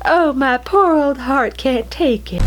Oh, my poor old heart can't take it.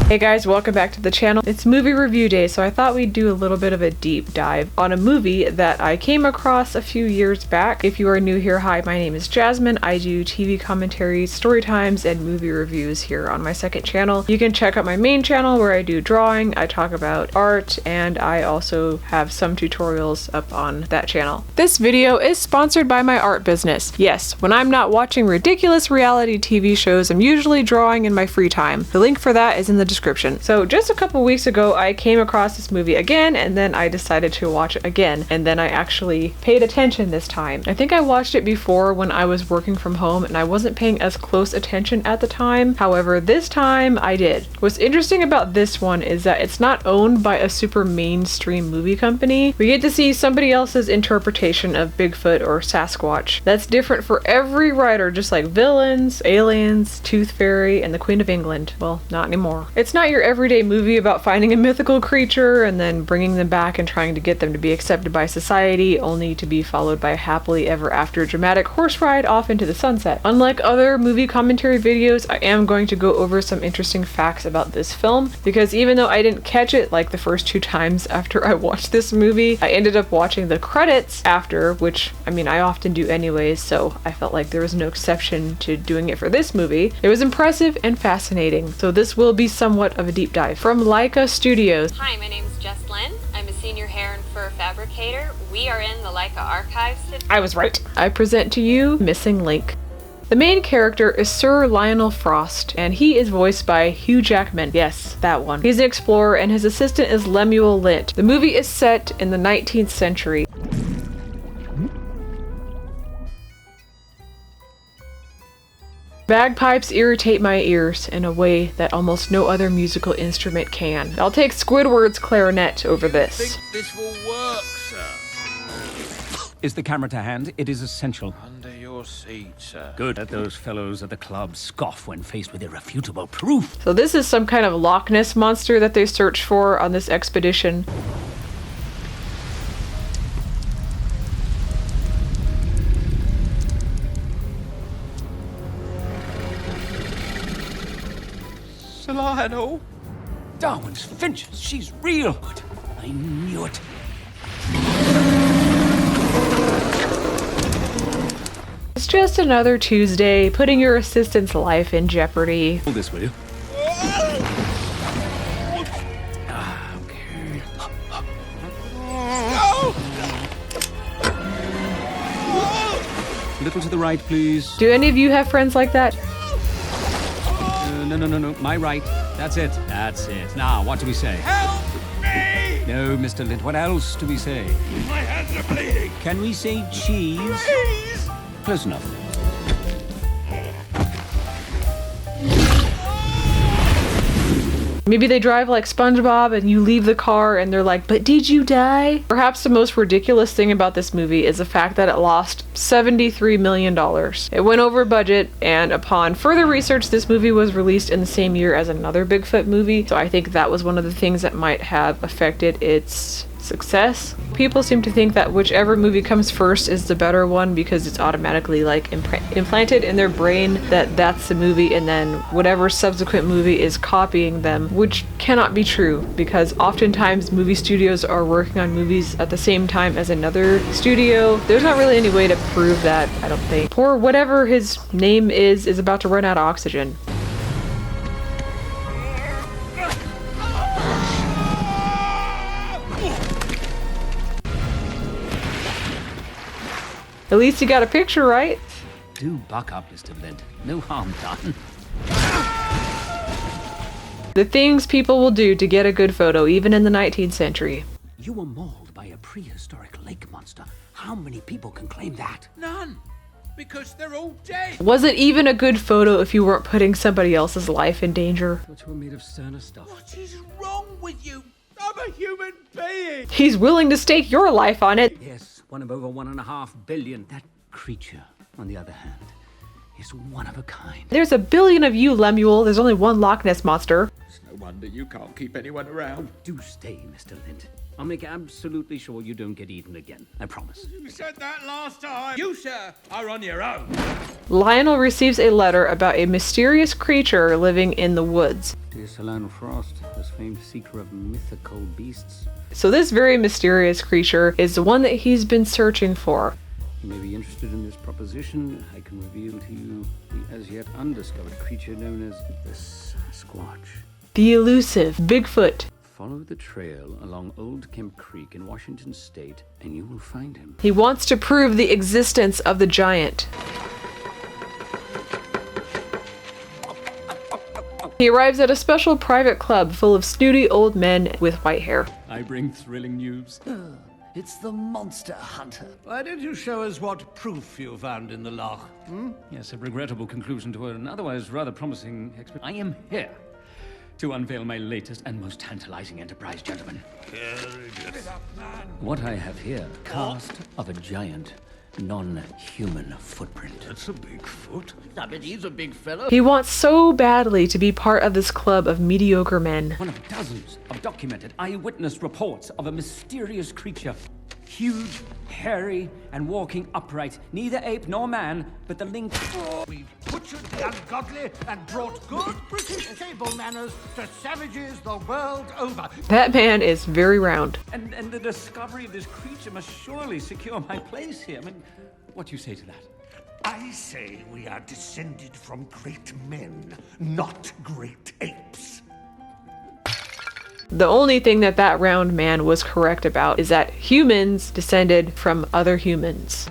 Hey guys, welcome back to the channel. It's movie review day, so I thought we'd do a little bit of a deep dive on a movie that I came across a few years back. If you are new here, hi, my name is Jasmine. I do TV commentaries, story times, and movie reviews here on my second channel. You can check out my main channel where I do drawing, I talk about art, and I also have some tutorials up on that channel. This video is sponsored by my art business. Yes, when I'm not watching ridiculous reality TV shows, I'm usually drawing in my free time. The link for that is in the description. So just a couple weeks ago, I came across this movie again, and then I decided to watch it again, and then I actually paid attention this time. I think I watched it before when I was working from home, and I wasn't paying as close attention at the time. However, this time I did. What's interesting about this one is that it's not owned by a super mainstream movie company. We get to see somebody else's interpretation of Bigfoot or Sasquatch. That's different for every writer, just like Villains, Aliens, Tooth Fairy, and the Queen of England. Well, not anymore. It's not your everyday movie about finding a mythical creature and then bringing them back and trying to get them to be accepted by society, only to be followed by a happily ever after dramatic horse ride off into the sunset. Unlike other movie commentary videos, I am going to go over some interesting facts about this film, because even though I didn't catch it like the first 2 times after I watched this movie, I ended up watching the credits after, which, I mean, I often do anyways, so I felt like there was no exception to doing it for this movie. It was impressive and fascinating, so this will be somewhat of a deep dive. From Leica Studios. Hi, my name is Jess Lynn. I'm a senior hair and fur fabricator. We are in the Leica archives today. I was right. I present to you Missing Link. The main character is Sir Lionel Frost, and he is voiced by Hugh Jackman. Yes, that one. He's an explorer, and his assistant is Lemuel Lint. The movie is set in the 19th century. Bagpipes irritate my ears in a way that almost no other musical instrument can. I'll take Squidward's clarinet over this. I think this will work, sir. Is the camera to hand? It is essential. Under your seat, sir. Good. Let those fellows at the club scoff when faced with irrefutable proof. So this is some kind of Loch Ness monster that they search for on this expedition. Lionel. Darwin's finches. She's real. Good. I knew it. It's just another Tuesday, putting your assistant's life in jeopardy. Hold this, will you? A little to the right, please. Do any of you have friends like that? No. My right. That's it. That's it. Now, what do we say? Help me! No, Mr. Lint. What else do we say? My hands are bleeding. Can we say cheese? Please! Close enough. Maybe they drive like SpongeBob and you leave the car and they're like, but did you die? Perhaps the most ridiculous thing about this movie is the fact that it lost $73 million. It went over budget, and upon further research, this movie was released in the same year as another Bigfoot movie, so I think that was one of the things that might have affected its success. People seem to think that whichever movie comes first is the better one because it's automatically like implanted in their brain that that's the movie, and then whatever subsequent movie is copying them, which cannot be true because oftentimes movie studios are working on movies at the same time as another studio. There's not really any way to prove that, I don't think. Poor whatever his name is about to run out of oxygen. At least you got a picture, right? Do buck up, Mr. Lint. No harm done. The things people will do to get a good photo, even in the 19th century. You were mauled by a prehistoric lake monster. How many people can claim that? None. Because they're all dead. Was it even a good photo if you weren't putting somebody else's life in danger? But you were made of sterner stuff. What is wrong with you? I'm a human being. He's willing to stake your life on it. Yes, one of over 1.5 billion. That creature, on the other hand, is one of a kind. There's a billion of you, Lemuel. There's only one Loch Ness monster. It's no wonder you can't keep anyone around. Do stay, Mr. Lint. I'll make absolutely sure you don't get eaten again. I promise. You said that last time. You, sir, are on your own. Lionel receives a letter about a mysterious creature living in the woods. Dear Sir Lionel Frost, this famed seeker of mythical beasts. So this very mysterious creature is the one that he's been searching for. You may be interested in this proposition. I can reveal to you the as yet undiscovered creature known as the Sasquatch. The elusive Bigfoot. Follow the trail along Old Kemp Creek in Washington State, and you will find him. He wants to prove the existence of the giant. He arrives at a special private club full of snooty old men with white hair. I bring thrilling news. It's the monster hunter. Why don't you show us what proof you found in the loch? Yes, a regrettable conclusion to an otherwise rather promising experience. I am here to unveil my latest and most tantalizing enterprise, gentlemen. What I have here, cast of a giant, non-human footprint. That's a big foot. I bet he's a big fella. He wants so badly to be part of this club of mediocre men. One of dozens of documented eyewitness reports of a mysterious creature. Huge, hairy, and walking upright. Neither ape nor man, but the link... We've butchered the ungodly and brought good British table manners to savages the world over. That man is very round. And the discovery of this creature must surely secure my place here. I mean, what do you say to that? I say we are descended from great men, not great apes. The only thing that round man was correct about is that humans descended from other humans.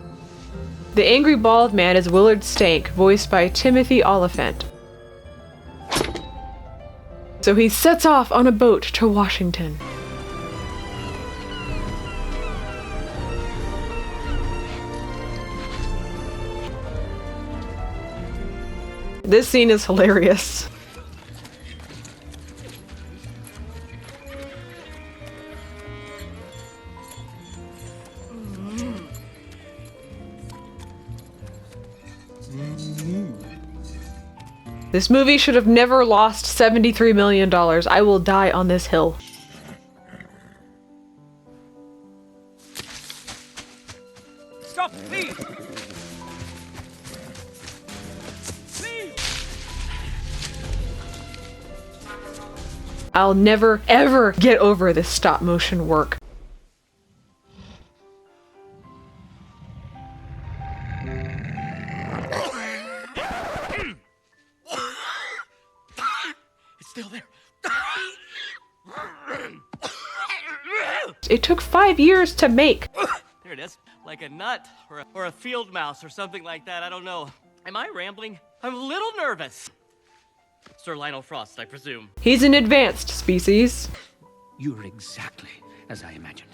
The angry bald man is Willard Stank, voiced by Timothy Oliphant. So he sets off on a boat to Washington. This scene is hilarious. This movie should have never lost $73 million. I will die on this hill. Stop, please! I'll never, ever get over this stop motion work. Still there. It took 5 years to make. There it is. Like a nut or a field mouse or something like that. I don't know. Am I rambling? I'm a little nervous. Sir Lionel Frost, I presume. He's an advanced species. You're exactly as I imagined.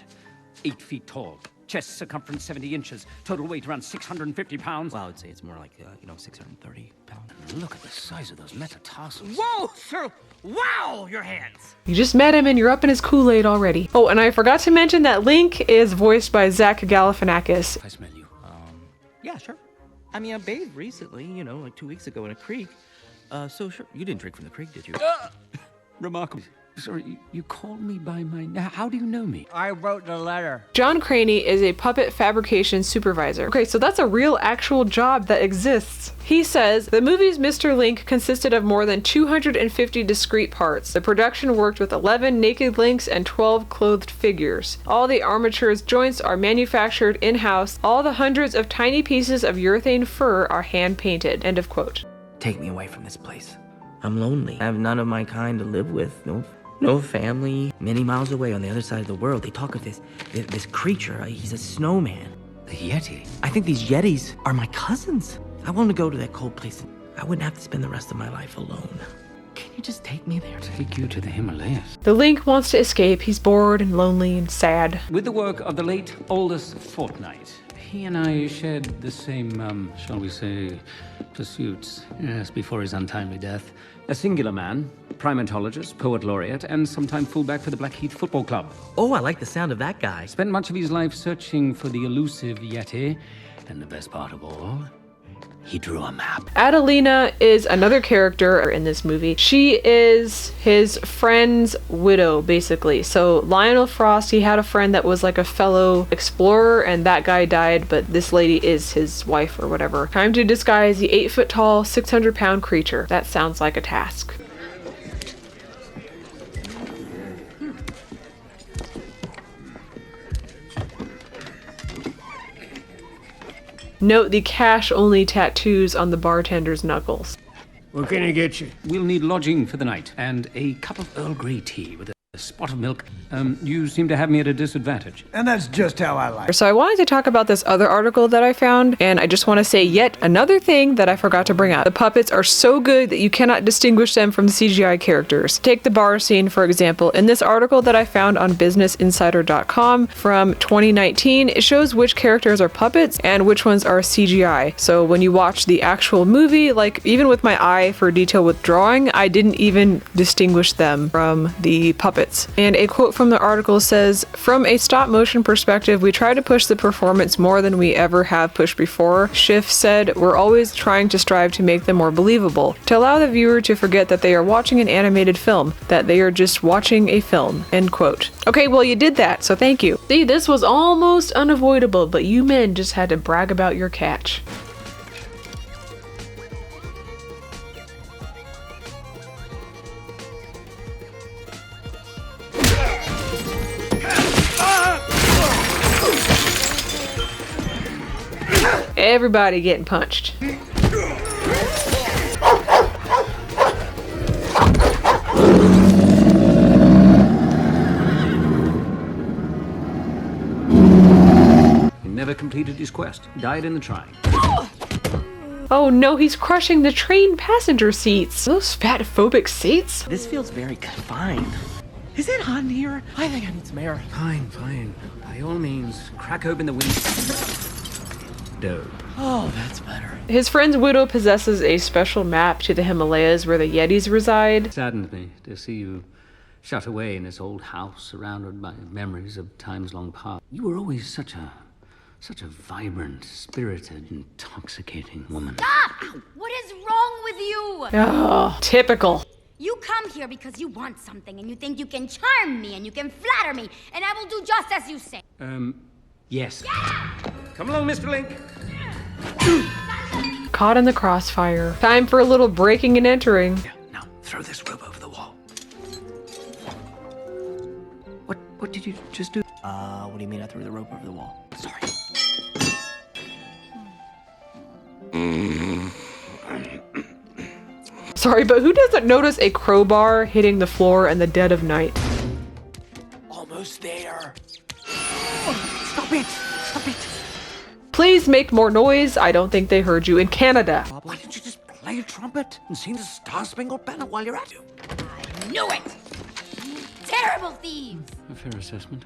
8 feet tall, chest circumference 70 inches, total weight around 650 pounds. Well, I would say it's more like, 630 pounds. And look at the size of those metatarsals. Whoa, sir! Wow, your hands! You just met him and you're up in his Kool-Aid already. Oh, and I forgot to mention that Link is voiced by Zach Galifianakis. I smell you. Yeah, sure. I mean, I bathed recently, like 2 weeks ago in a creek. So sure. You didn't drink from the creek, did you? Remarkable. Sorry, you called me by my name. How do you know me? I wrote the letter. John Craney is a puppet fabrication supervisor. Okay, so that's a real actual job that exists. He says, the movie's Mr. Link consisted of more than 250 discrete parts. The production worked with 11 naked Links and 12 clothed figures. All the armature's joints are manufactured in-house. All the hundreds of tiny pieces of urethane fur are hand-painted. End of quote. Take me away from this place. I'm lonely. I have none of my kind to live with. No family. Many miles away on the other side of the world, they talk of this creature. He's a snowman. The Yeti. I think these Yetis are my cousins. I want to go to that cold place. I wouldn't have to spend the rest of my life alone. Can you just take me there? Take you to the Himalayas. The Link wants to escape. He's bored and lonely and sad. With the work of the late Aldous Fortnight, he and I shared the same, shall we say, pursuits. Yes, before his untimely death. A singular man, primatologist, poet laureate, and sometime fullback for the Blackheath Football Club. Oh, I like the sound of that guy. Spent much of his life searching for the elusive Yeti, and the best part of all, He drew a map. Adelina is another character in this movie. She is his friend's widow, basically. So Lionel Frost, he had a friend that was like a fellow explorer, and that guy died, but this lady is his wife or whatever. Time to disguise the 8-foot-tall, 600-pound creature. That sounds like a task. Note the cash-only tattoos on the bartender's knuckles. What can I get you? We'll need lodging for the night and a cup of Earl Grey tea with a spot of milk. You seem to have me at a disadvantage. And that's just how I like it. So I wanted to talk about this other article that I found, and I just want to say yet another thing that I forgot to bring up. The puppets are so good that you cannot distinguish them from the CGI characters. Take the bar scene, for example. In this article that I found on businessinsider.com from 2019, it shows which characters are puppets and which ones are CGI. So when you watch the actual movie, like even with my eye for detail with drawing, I didn't even distinguish them from the puppets. And a quote from the article says, "From a stop motion perspective, we try to push the performance more than we ever have pushed before." Schiff said, "We're always trying to strive to make them more believable, to allow the viewer to forget that they are watching an animated film, that they are just watching a film." End quote. Okay, well you did that, so thank you. See, this was almost unavoidable, but you men just had to brag about your catch. Everybody getting punched. He never completed his quest. Died in the trying. Oh no, he's crushing the train passenger seats. Those fat phobic seats? This feels very confined. Is it hot in here? I think I need some air. Fine, fine. By all means, crack open the window. Oh, that's better. His friend's widow possesses a special map to the Himalayas where the Yetis reside. Saddened me to see you shut away in this old house surrounded by memories of times long past. You were always such a vibrant, spirited, intoxicating woman. Stop! What is wrong with you? Oh, typical. You come here because you want something and you think you can charm me and you can flatter me and I will do just as you say. Yes. Come along, Mr. Link. Caught in the crossfire. Time for a little breaking and entering. Now, throw this rope over the wall. What did you just do? What do you mean I threw the rope over the wall? Sorry. Sorry, but who doesn't notice a crowbar hitting the floor in the dead of night? Almost there. Stop it! Stop it! Please make more noise. I don't think they heard you in Canada. Why don't you just play a trumpet and sing the Star-Spangled Banner while you're at it? I knew it! Terrible thieves! A fair assessment.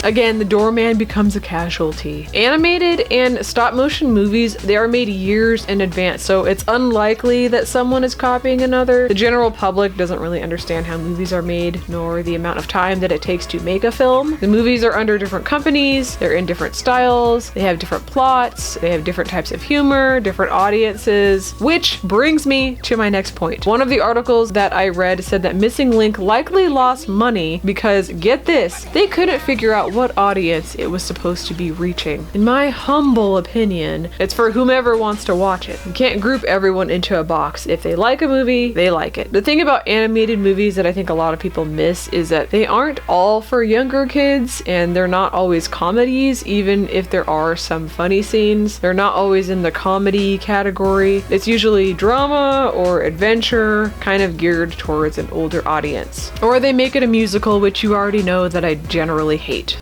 Again, the doorman becomes a casualty. Animated and stop motion movies, they are made years in advance, so it's unlikely that someone is copying another. The general public doesn't really understand how movies are made, nor the amount of time that it takes to make a film. The movies are under different companies, they're in different styles, they have different plots, they have different types of humor, different audiences, which brings me to my next point. One of the articles that I read said that Missing Link likely lost money because, get this, they couldn't figure out what audience it was supposed to be reaching. In my humble opinion, it's for whomever wants to watch it. You can't group everyone into a box. If they like a movie, they like it. The thing about animated movies that I think a lot of people miss is that they aren't all for younger kids, and they're not always comedies, even if there are some funny scenes. They're not always in the comedy category. It's usually drama or adventure, kind of geared towards an older audience. Or they make it a musical, which you already know that I generally hate.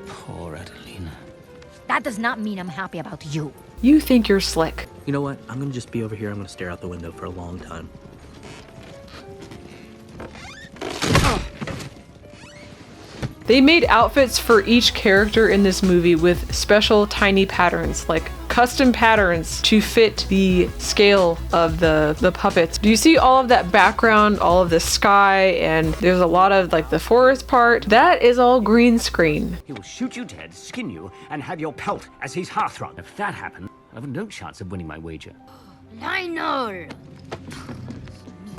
Poor Adelina. That does not mean I'm happy about you. You think you're slick. You know what? I'm gonna just be over here. I'm gonna stare out the window for a long time. They made outfits for each character in this movie with special tiny patterns, like custom patterns to fit the scale of the puppets. Do you see all of that background, all of the sky, and there's a lot of like the forest part? That is all green screen. He will shoot you dead, skin you, and have your pelt as his hearthrug. If that happened, I have no chance of winning my wager. Lionel!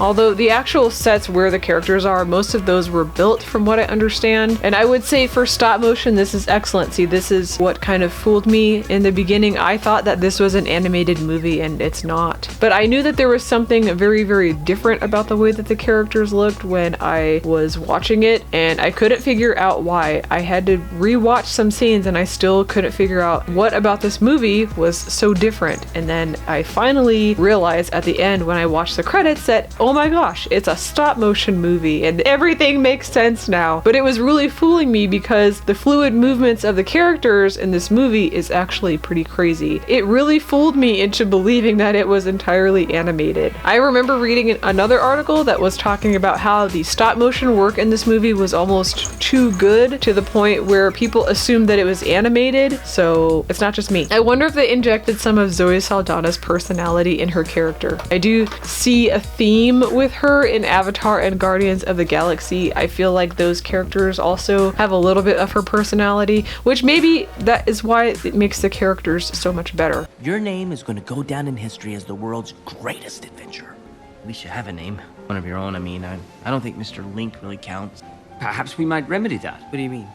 Although the actual sets where the characters are, most of those were built from what I understand. And I would say for stop motion, this is excellent. See, this is what kind of fooled me in the beginning. I thought that this was an animated movie and it's not. But I knew that there was something very, very different about the way that the characters looked when I was watching it, and I couldn't figure out why. I had to rewatch some scenes and I still couldn't figure out what about this movie was so different. And then I finally realized at the end when I watched the credits that, oh my gosh, it's a stop motion movie and everything makes sense now. But it was really fooling me because the fluid movements of the characters in this movie is actually pretty crazy. It really fooled me into believing that it was entirely animated. I remember reading another article that was talking about how the stop motion work in this movie was almost too good to the point where people assumed that it was animated, so it's not just me. I wonder if they injected some of Zoe Saldana's personality in her character. I do see a theme with her in Avatar and Guardians of the Galaxy. I feel like those characters also have a little bit of her personality, which maybe that is why it makes the characters so much better. Your name is going to go down in history as the world's greatest adventurer. At least you have a name. One of your own, I mean. I don't think Mr. Link really counts. Perhaps we might remedy that. What do you mean?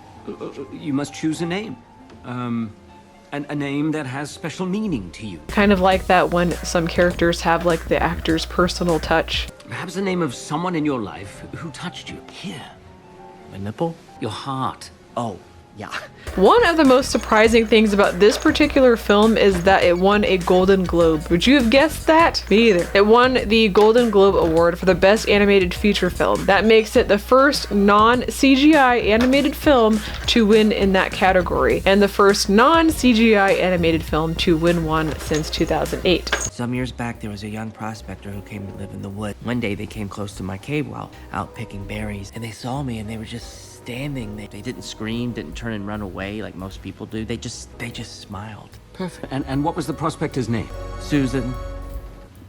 You must choose a name. A name that has special meaning to you. Kind of like that when some characters have like the actor's personal touch. Perhaps the name of someone in your life who touched you. Here. My nipple? Your heart. Oh, yeah. One of the most surprising things about this particular film is that it won a Golden Globe. Would you have guessed that? Me either. It won the Golden Globe Award for the Best Animated Feature Film. That makes it the first non-CGI animated film to win in that category, and the first non-CGI animated film to win one since 2008. Some years back, there was a young prospector who came to live in the woods. One day, they came close to my cave while out picking berries, and they saw me, and they were just standing. They didn't scream, didn't turn and run away like most people do. They just smiled. Perfect. And what was the prospector's name? Susan.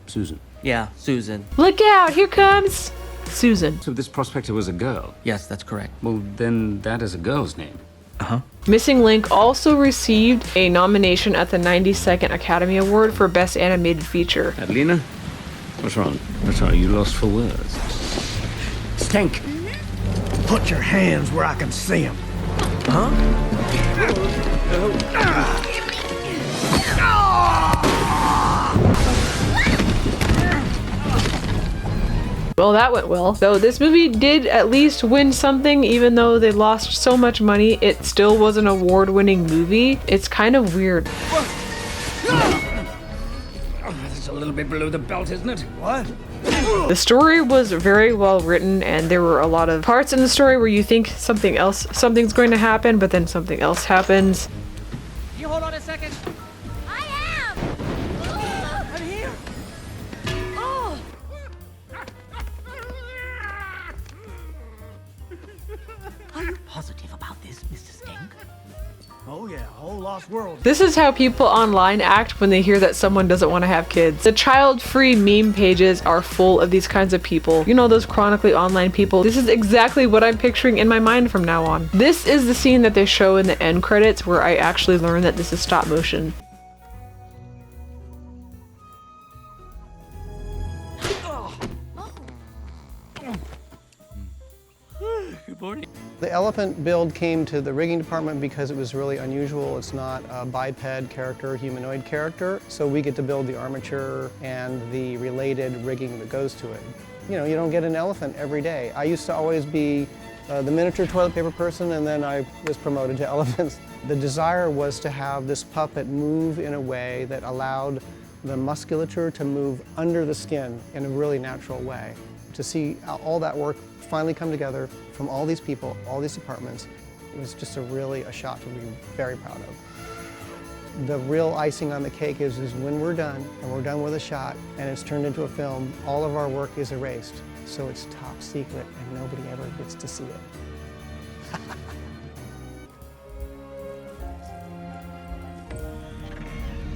Susan. Yeah, Susan. Look out, here comes Susan. So this prospector was a girl? Yes, that's correct. Well, then that is a girl's name. Uh-huh. Missing Link also received a nomination at the 92nd Academy Award for Best Animated Feature. Adelina? What's wrong? What's wrong? You lost for words. Stink! Put your hands where I can see them. Well, that went well. Though this movie did at least win something, even though they lost so much money, it still was an award-winning movie. It's kind of weird. That's a little bit below the belt, isn't it? What? The story was very well written, and there were a lot of parts in the story where you think something's going to happen, but then something else happens. You hold on a second. I am! I'm here. Oh! Are you positive about this, Mr. Stink? Oh yeah, whole lost world. This is how people online act when they hear that someone doesn't want to have kids. The child-free meme pages are full of these kinds of people. You know, those chronically online people. This is exactly what I'm picturing in my mind from now on. This is the scene that they show in the end credits where I actually learn that this is stop motion. Good morning. The elephant build came to the rigging department because it was really unusual. It's not a biped character, humanoid character, so we get to build the armature and the related rigging that goes to it. You know, you don't get an elephant every day. I used to always be the miniature toilet paper person, and then I was promoted to elephants. The desire was to have this puppet move in a way that allowed the musculature to move under the skin in a really natural way. To see all that work finally come together from all these people, all these departments, it was just a shot to be very proud of. The real icing on the cake is when we're done, and we're done with a shot, and it's turned into a film, all of our work is erased. So it's top secret, and nobody ever gets to see it.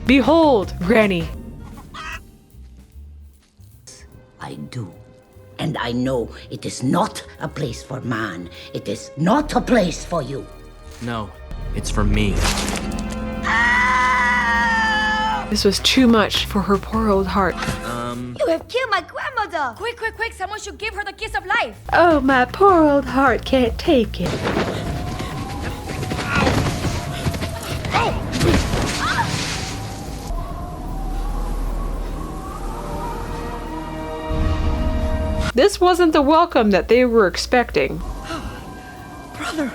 Behold, Granny. I do. And I know it is not a place for man. It is not a place for you. No, it's for me. This was too much for her poor old heart. You have killed my grandmother! Quick, quick, quick, someone should give her the kiss of life! Oh, my poor old heart can't take it. This wasn't the welcome that they were expecting. Brother!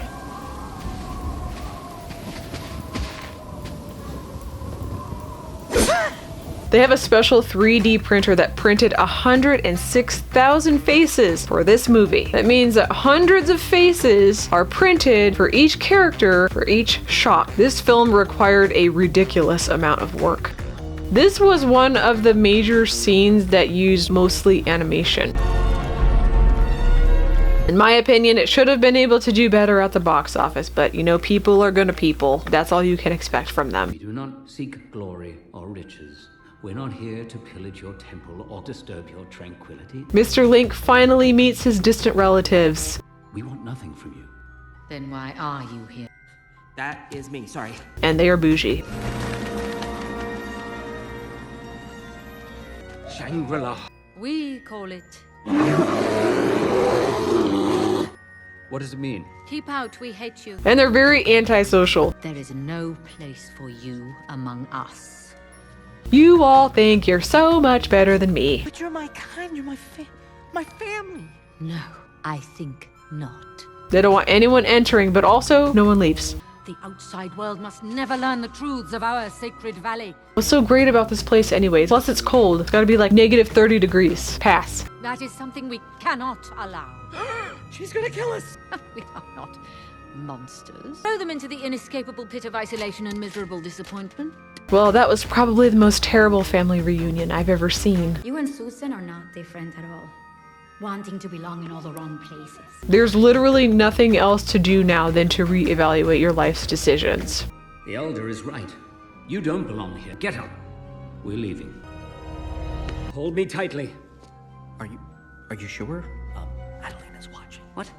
They have a special 3D printer that printed 106,000 faces for this movie. That means that hundreds of faces are printed for each character for each shot. This film required a ridiculous amount of work. This was one of the major scenes that used mostly animation. In my opinion, it should have been able to do better at the box office, but you know, people are gonna people. That's all you can expect from them. We do not seek glory or riches. We're not here to pillage your temple or disturb your tranquility. Mr. Link finally meets his distant relatives. We want nothing from you. Then why are you here? That is me, sorry. And they are bougie. Shangri-La. We call it. What does it mean? Keep out, we hate you. And they're very antisocial. There is no place for you among us. You all think you're so much better than me. But you're my kind, you're my family. No, I think not. They don't want anyone entering, but also no one leaves. The outside world must never learn the truths of our sacred valley. What's so great about this place anyways? Plus it's cold. It's gotta be like negative 30 degrees. Pass. That is something we cannot allow. She's gonna kill us. We are not monsters. Throw them into the inescapable pit of isolation and miserable disappointment. Well, that was probably the most terrible family reunion I've ever seen. You and Susan are not different at all. Wanting to belong in all the wrong places. There's literally nothing else to do now than to reevaluate your life's decisions. The elder is right. You don't belong here. Get up. We're leaving. Hold me tightly. Are you sure? Adelina's watching. What?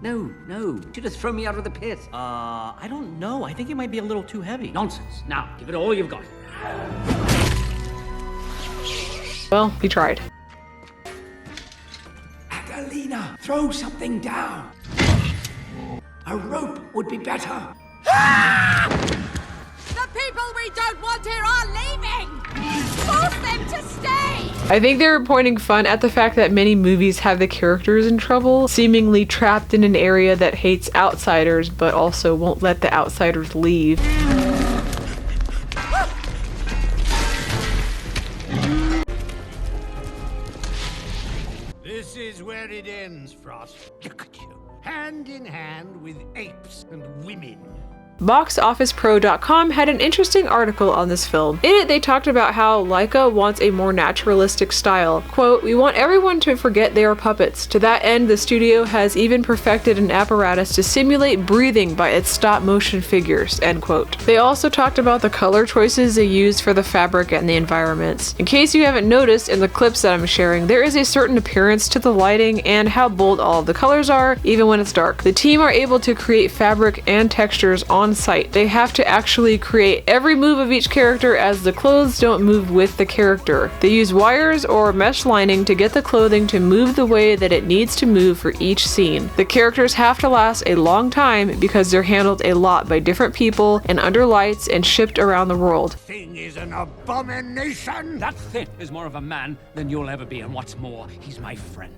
No. You just throw me out of the pit. I don't know. I think it might be a little too heavy. Nonsense. Now, give it all you've got. Well, he tried. Adelina, throw something down. A rope would be better. The people we don't want here are leaving! Force them to stay! I think they were pointing fun at the fact that many movies have the characters in trouble, seemingly trapped in an area that hates outsiders, but also won't let the outsiders leave. This is where it ends, Frost. Look at you. Hand in hand with apes and women. BoxOfficePro.com had an interesting article on this film. In it, they talked about how Laika wants a more naturalistic style. Quote, "We want everyone to forget they are puppets. To that end, the studio has even perfected an apparatus to simulate breathing by its stop-motion figures," end quote. They also talked about the color choices they used for the fabric and the environments. In case you haven't noticed in the clips that I'm sharing, there is a certain appearance to the lighting and how bold all of the colors are, even when it's dark. The team are able to create fabric and textures on site. They have to actually create every move of each character as the clothes don't move with the character. They use wires or mesh lining to get the clothing to move the way that it needs to move for each scene. The characters have to last a long time because they're handled a lot by different people and under lights and shipped around the world. Thing is an abomination. That Finn is more of a man than you'll ever be, and what's more, he's my friend.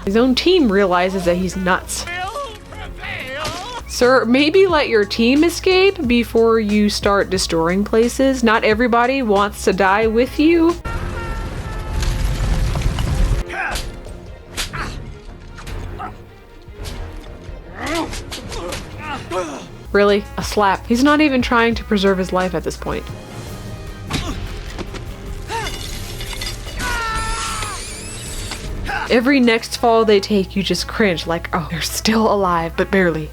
His own team realizes that he's nuts. Sir, maybe let your team escape before you start destroying places. Not everybody wants to die with you. Really? A slap. He's not even trying to preserve his life at this point. Every next fall they take, you just cringe like, oh, they're still alive, but barely.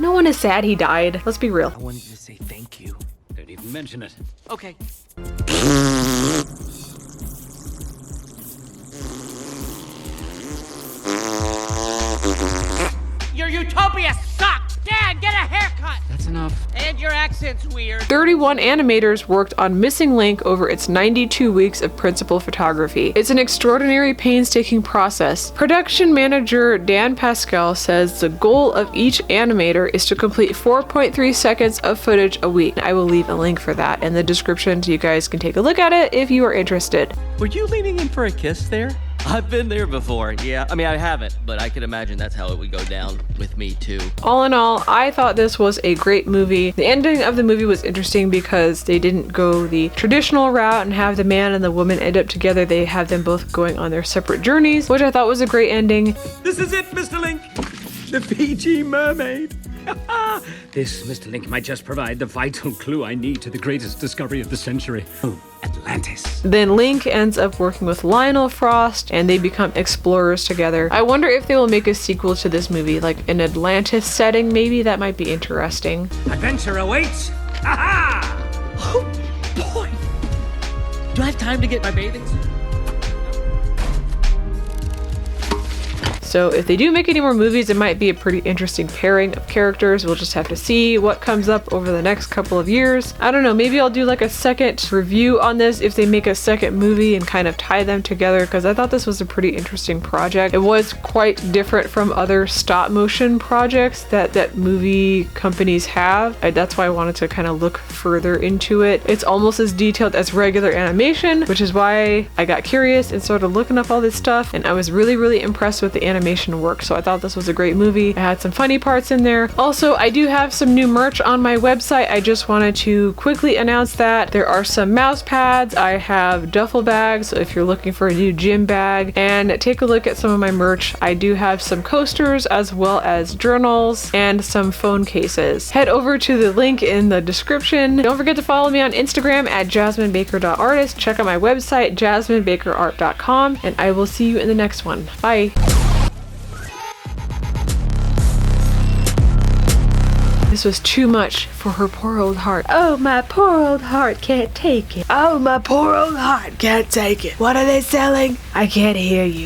No one is sad he died. Let's be real. I wanted to say thank you. Don't even mention it. Okay. Your Utopia sucks! Dad, get a haircut! That's enough. And your accent's weird. 31 animators worked on Missing Link over its 92 weeks of principal photography. It's an extraordinary, painstaking process. Production manager Dan Pascal says the goal of each animator is to complete 4.3 seconds of footage a week. I will leave a link for that in the description so you guys can take a look at it if you are interested. Were you leaning in for a kiss there? I've been there before, yeah. I mean, I haven't, but I could imagine that's how it would go down with me, too. All in all, I thought this was a great movie. The ending of the movie was interesting because they didn't go the traditional route and have the man and the woman end up together. They have them both going on their separate journeys, which I thought was a great ending. This is it, Mr. Link. The Fiji mermaid. This, Mr. Link, might just provide the vital clue I need to the greatest discovery of the century. Oh, Atlantis. Then Link ends up working with Lionel Frost and they become explorers together. I wonder if they will make a sequel to this movie, like an Atlantis setting maybe. That might be interesting. Adventure awaits. Ha-ha! Oh, boy! Do I have time to get my bathing suit? So if they do make any more movies, it might be a pretty interesting pairing of characters. We'll just have to see what comes up over the next couple of years. I don't know, maybe I'll do like a second review on this if they make a second movie and kind of tie them together, because I thought this was a pretty interesting project. It was quite different from other stop motion projects that movie companies have. That's why I wanted to kind of look further into it. It's almost as detailed as regular animation, which is why I got curious and started looking up all this stuff, and I was really impressed with the animation work. So I thought this was a great movie. It had some funny parts in there. Also, I do have some new merch on my website. I just wanted to quickly announce that there are some mouse pads. I have duffel bags, so if you're looking for a new gym bag, and take a look at some of my merch. I do have some coasters as well as journals and some phone cases. Head over to the link in the description. Don't forget to follow me on Instagram at jasminebaker.artist. Check out my website, jasminebakerart.com, and I will see you in the next one. Bye. This was too much for her poor old heart. Oh, my poor old heart can't take it. Oh, my poor old heart can't take it. What are they selling? I can't hear you.